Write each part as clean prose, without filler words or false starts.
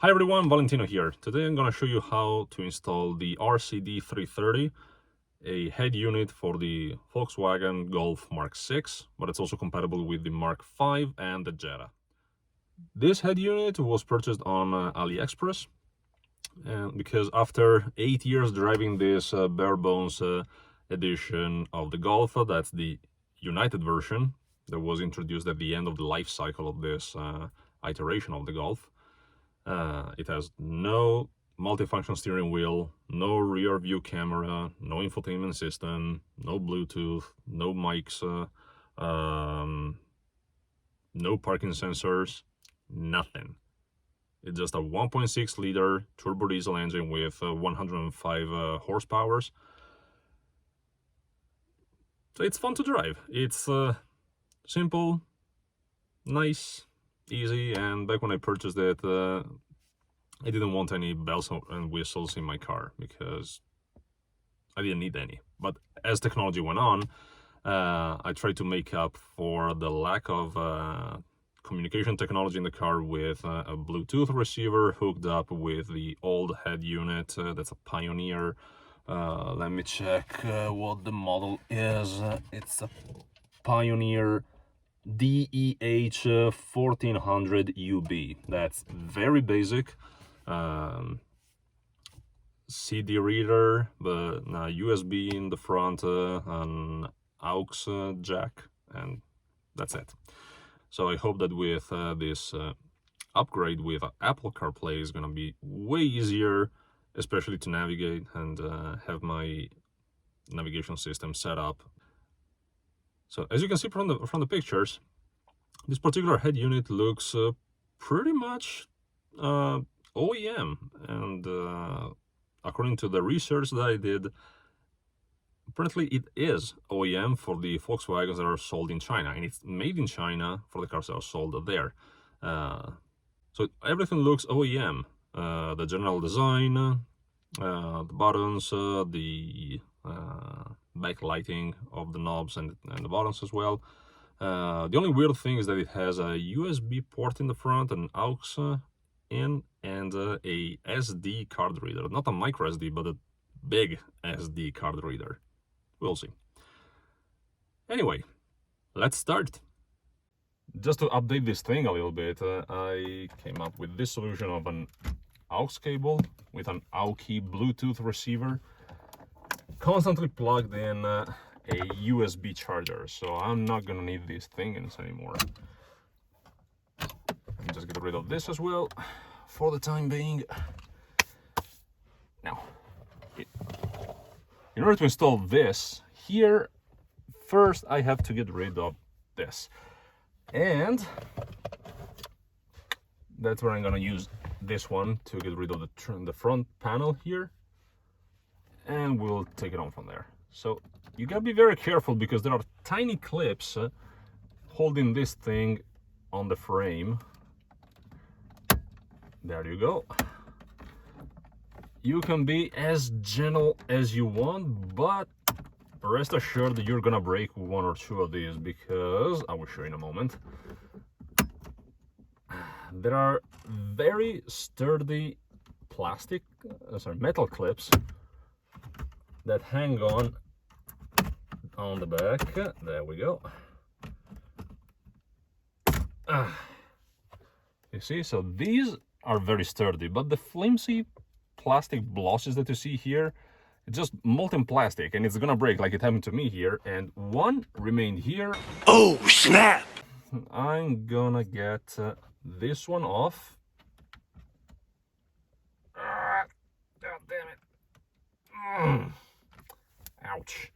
Hi everyone, Valentino here. Today I'm going to show you how to install the RCD330, a head unit for the Volkswagen Golf Mk6, but it's also compatible with the Mark V and the Jetta. This head unit was purchased on AliExpress, because after 8 years driving this bare bones edition of the Golf, that's the United version that was introduced at the end of the life cycle of this iteration of the Golf. It has no multifunction steering wheel, no rear view camera, no infotainment system, no Bluetooth, no mics, no parking sensors, nothing. It's just a 1.6 liter turbo diesel engine with 105 horsepower. So it's fun to drive. It's simple, nice, easy, and back when I purchased it, I didn't want any bells and whistles in my car because I didn't need any. But as technology went on, I tried to make up for the lack of communication technology in the car with a Bluetooth receiver hooked up with the old head unit. That's a Pioneer. Let me check what the model is. It's a Pioneer DEH1400UB. That's very basic. CD reader, but USB in the front, an aux jack, and that's it. So I hope that with this upgrade with Apple CarPlay is going to be way easier, especially to navigate and have my navigation system set up. So as you can see from the pictures, this particular head unit looks pretty much OEM, and according to the research that I did, apparently it is OEM for the Volkswagens that are sold in China, and it's made in China for the cars that are sold there. So everything looks OEM. The general design, the buttons, the backlighting of the knobs and the buttons as well. The only weird thing is that it has a USB port in the front, an aux in, and a SD card reader. Not a micro SD, but a big SD card reader. We'll see. Anyway, let's start. Just to update this thing a little bit, I came up with this solution of an aux cable with an AUKey Bluetooth receiver constantly plugged in a USB charger, so I'm not gonna need these things anymore. Let me just get rid of this as well for the time being. Now, in order to install this here, first I have to get rid of this, and that's where I'm gonna use this one to get rid of the front panel here, and we'll take it on from there. So you gotta be very careful because there are tiny clips holding this thing on the frame. There you go. You can be as gentle as you want, but rest assured that you're gonna break one or two of these, because I will show you in a moment. There are very sturdy metal clips that hang on the back. There we go. You see, so these are very sturdy, but the flimsy plastic blotches that you see here, it's just molten plastic, and it's gonna break like it happened to me here, and one remained here. Oh snap! I'm gonna get this one off. God damn it. Ouch.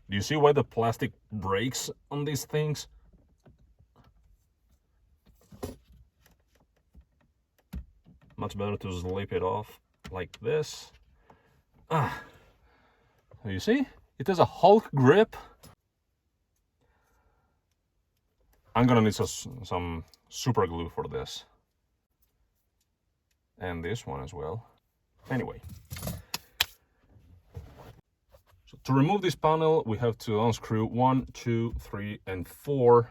Do you see why the plastic breaks on these things? Much better to slip it off like this. You see? It has a Hulk grip. I'm gonna need some super glue for this. And this one as well. Anyway. So to remove this panel, we have to unscrew 1, 2, 3, and 4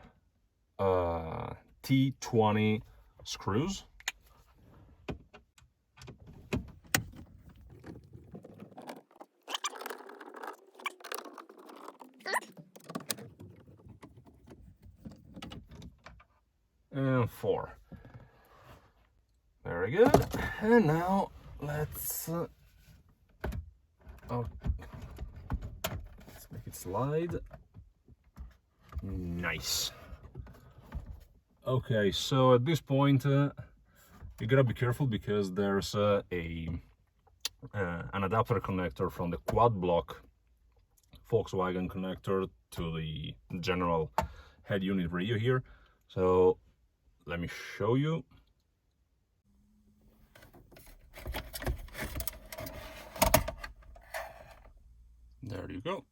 T20 screws. And 4. Very good. And now let's make it slide. Nice. Okay, so at this point you gotta be careful because there's an adapter connector from the quad block Volkswagen connector to the general head unit radio here. So let me show you. There you go.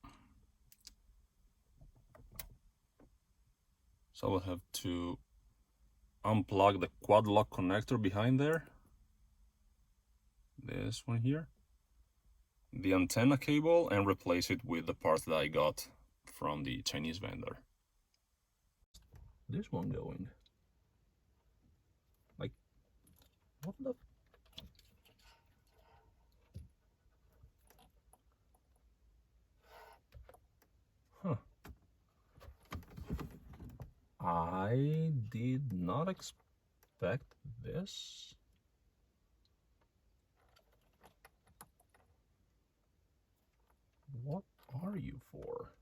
So we'll have to unplug the quad lock connector behind there. This one here. The antenna cable, and replace it with the parts that I got from the Chinese vendor. This one going. Like, what the? Huh. I did not expect this. What are you for?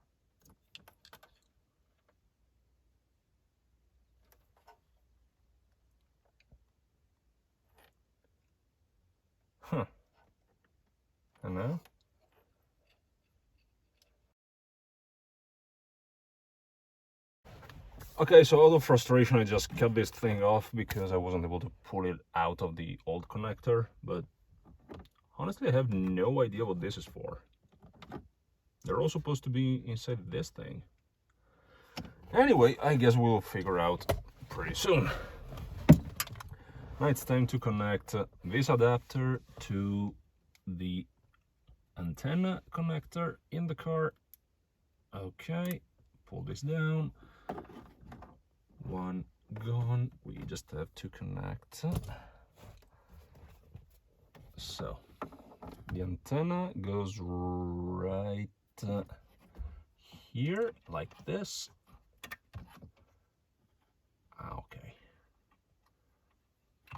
Huh. And now? Okay, so out of frustration I just cut this thing off because I wasn't able to pull it out of the old connector, but honestly I have no idea what this is for. They're all supposed to be inside this thing. Anyway, I guess we'll figure out pretty soon. Now it's time to connect this adapter to the antenna connector in the car. Okay, pull this down. One gone. We just have to connect. So the antenna goes right here, like this. Okay.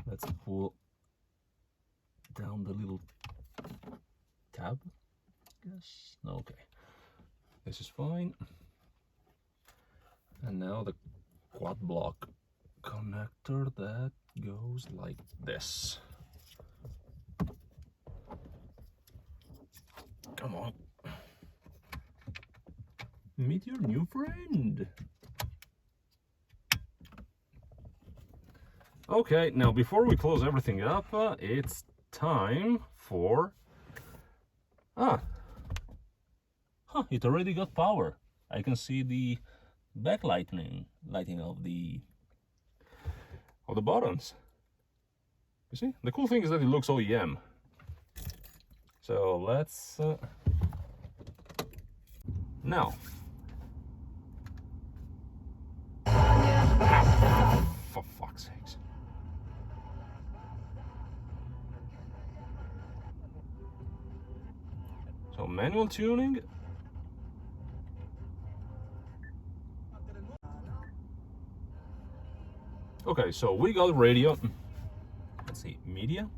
Let's pull down the little tab. Yes. Okay. This is fine. And now the quad block connector that goes like this. Come on. Meet your new friend. Okay, now before we close everything up, it's time for... it already got power. I can see the backlighting of the buttons. You see? The cool thing is that it looks OEM. So let's... Now... For fuck's sakes. So manual tuning. Okay, so we got radio. Let's see, media.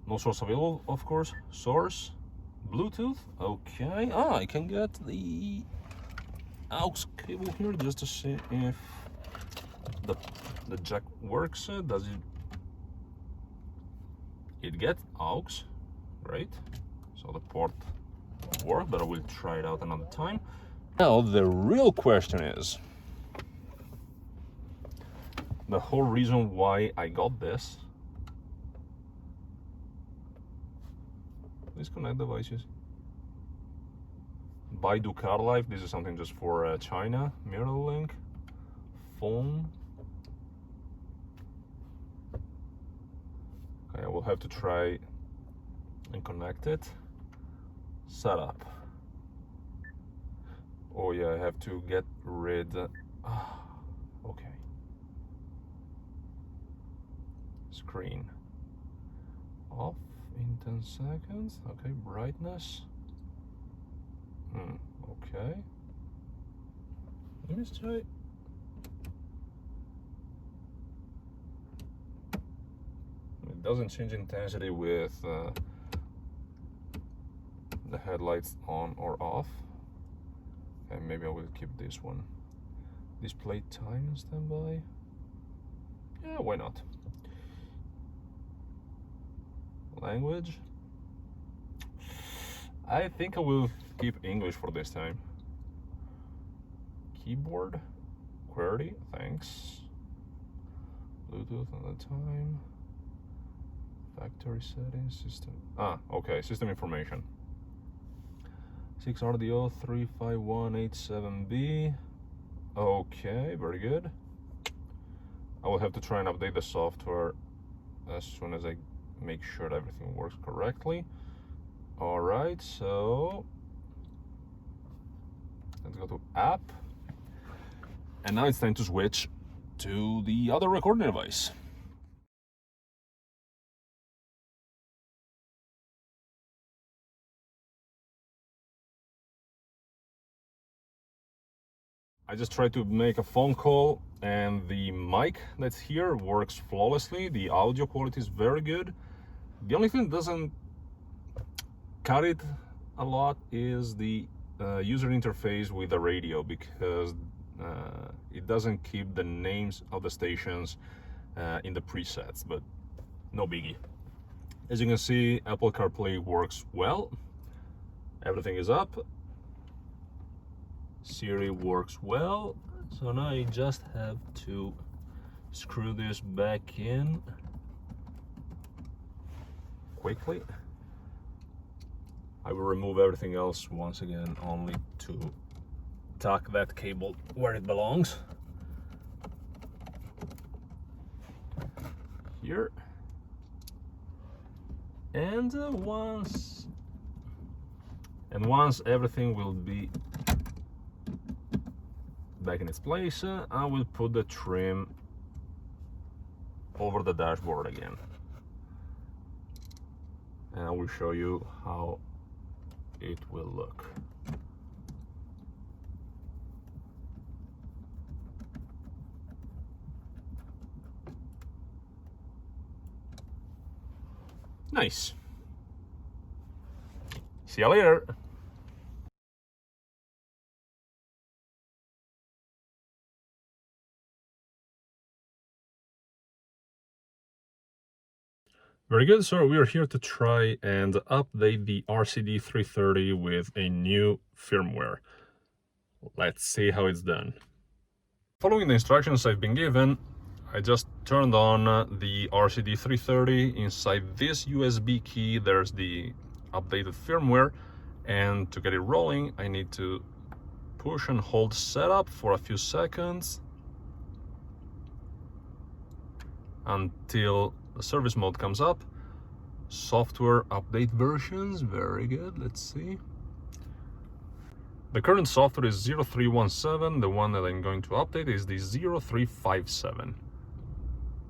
No source available, of course. Source, Bluetooth. Okay. I can get the aux cable here just to see if the jack works. Does it get aux? Great. So the port worked, but I will try it out another time. Now the real question is, the whole reason why I got this. Disconnect devices. Baidu Car Life. This is something just for China. Mirror link. Phone. Okay, I will have to try and connect it. setup. Oh yeah, I have to get rid. Okay. Screen off in 10 seconds. Okay, brightness. Okay. Let me try. It doesn't change intensity with the headlights on or off. And maybe I will keep this one. Display time and standby. Yeah, why not? Language. I think I will keep English for this time. Keyboard. QWERTY, thanks. Bluetooth another time. Factory settings, system. Okay, system information. 6RDO35187B. Okay, very good. I will have to try and update the software as soon as I make sure that everything works correctly. All right, so let's go to app. And now it's time to switch to the other recording device. I just tried to make a phone call and the mic that's here works flawlessly. The audio quality is very good. The only thing that doesn't cut it a lot is the user interface with the radio, because it doesn't keep the names of the stations in the presets, but no biggie. As you can see, Apple CarPlay works well. Everything is up. Siri works well. So now I just have to screw this back in quickly. I will remove everything else once again, only to tuck that cable where it belongs. Here. And once everything will be back in its place, I will put the trim over the dashboard again. And I will show you how it will look. Nice. See you later. Very good, so we are here to try and update the RCD330 with a new firmware. Let's see how it's done. Following the instructions I've been given, I just turned on the RCD330. Inside this USB key, there's the updated firmware, and to get it rolling, I need to push and hold setup for a few seconds until the service mode comes up. Software update versions, very good, let's see. The current software is 0317, the one that I'm going to update is the 0357.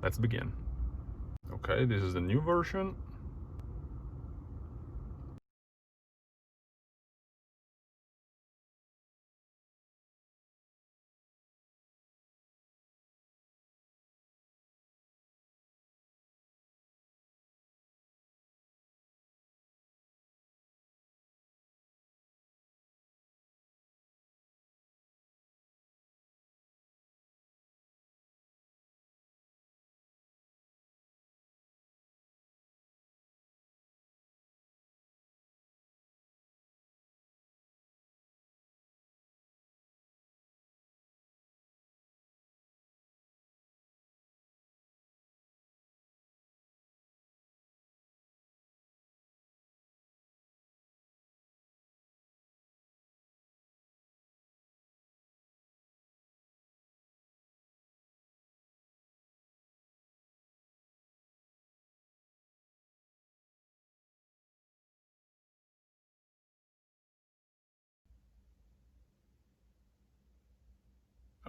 Let's begin. Okay, this is the new version.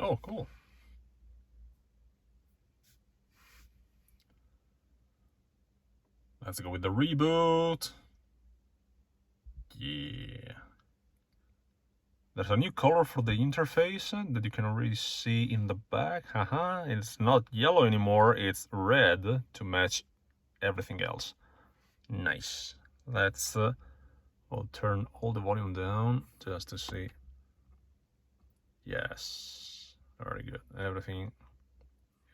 Oh, cool. Let's go with the reboot. Yeah. There's a new color for the interface that you can already see in the back. Haha, it's not yellow anymore, it's red to match everything else. Nice. Let's I'll turn all the volume down just to see. Yes, very good. Everything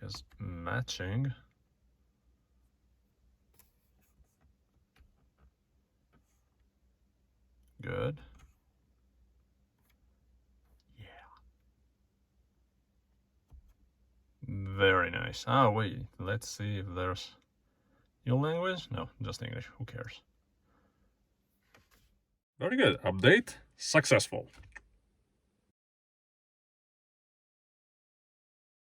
is matching. Good. Yeah. Very nice. Ah, wait, let's see if there's new language. No, just English. Who cares? Very good. Update successful.